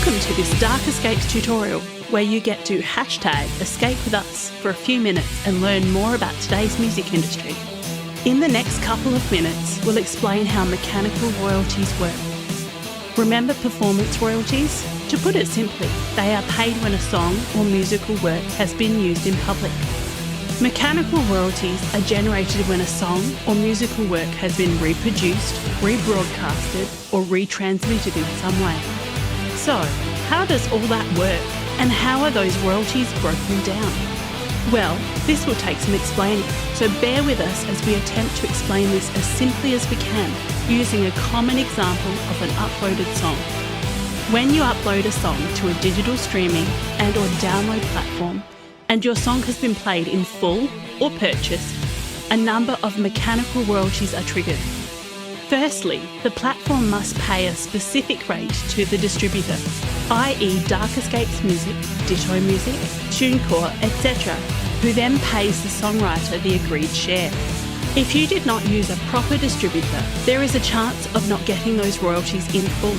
Welcome to this Dark Escapes tutorial where you get to hashtag escape with us for a few minutes and learn more about today's music industry. In the next couple of minutes, we'll explain how mechanical royalties work. Remember performance royalties? To put it simply, they are paid when a song or musical work has been used in public. Mechanical royalties are generated when a song or musical work has been reproduced, rebroadcasted, or retransmitted in some way. So, how does all that work, and how are those royalties broken down? Well, this will take some explaining, so bear with us as we attempt to explain this as simply as we can, using a common example of an uploaded song. When you upload a song to a digital streaming and/or download platform, and your song has been played in full or purchased, a number of mechanical royalties are triggered. Firstly, the platform must pay a specific rate to the distributor, i.e. Dark Escapes Music, Ditto Music, TuneCore, etc., who then pays the songwriter the agreed share. If you did not use a proper distributor, there is a chance of not getting those royalties in full.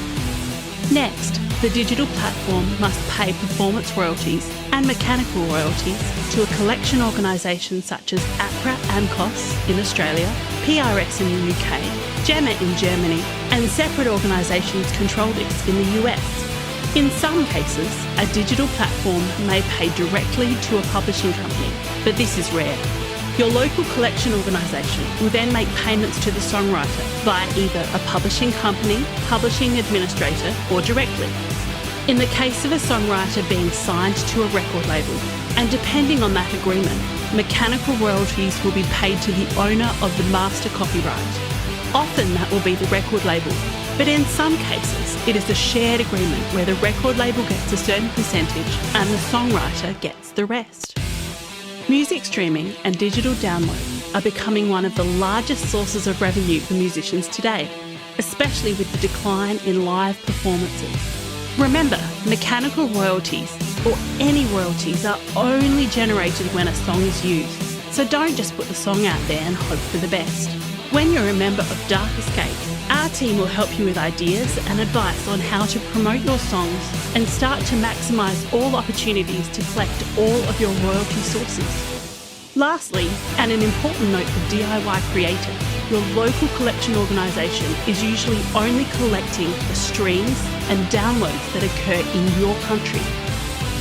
Next, the digital platform must pay performance royalties and mechanical royalties to a collection organisation such as APRA AMCOS in Australia, PRS in the UK, GEMA in Germany, and separate organisations Control-X in the US. In some cases, a digital platform may pay directly to a publishing company, but this is rare. Your local collection organisation will then make payments to the songwriter via either a publishing company, publishing administrator, or directly. In the case of a songwriter being signed to a record label, and depending on that agreement, mechanical royalties will be paid to the owner of the master copyright. Often that will be the record label, but in some cases it is a shared agreement where the record label gets a certain percentage and the songwriter gets the rest. Music streaming and digital download are becoming one of the largest sources of revenue for musicians today, especially with the decline in live performances. Remember, mechanical royalties, or any royalties, are only generated when a song is used, so don't just put the song out there and hope for the best. When you're a member of Dark Escape, our team will help you with ideas and advice on how to promote your songs and start to maximise all opportunities to collect all of your royalty sources. Lastly, and an important note for DIY creators, your local collection organisation is usually only collecting the streams and downloads that occur in your country.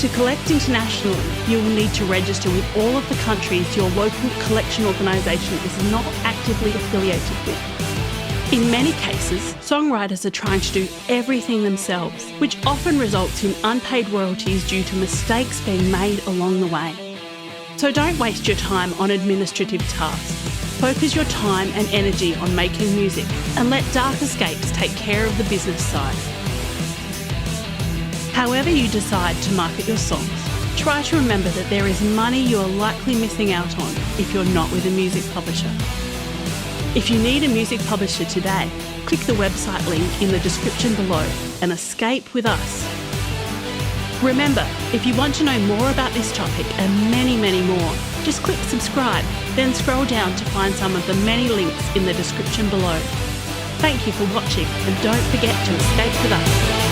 To collect internationally, you will need to register with all of the countries your local collection organisation is not actively affiliated with. In many cases, songwriters are trying to do everything themselves, which often results in unpaid royalties due to mistakes being made along the way. So don't waste your time on administrative tasks. Focus your time and energy on making music and let Dark Escapes take care of the business side. However you decide to market your songs, try to remember that there is money you are likely missing out on if you're not with a music publisher. If you need a music publisher today, click the website link in the description below and escape with us. Remember, if you want to know more about this topic and many, many more, just click subscribe, then scroll down to find some of the many links in the description below. Thank you for watching and don't forget to escape with us.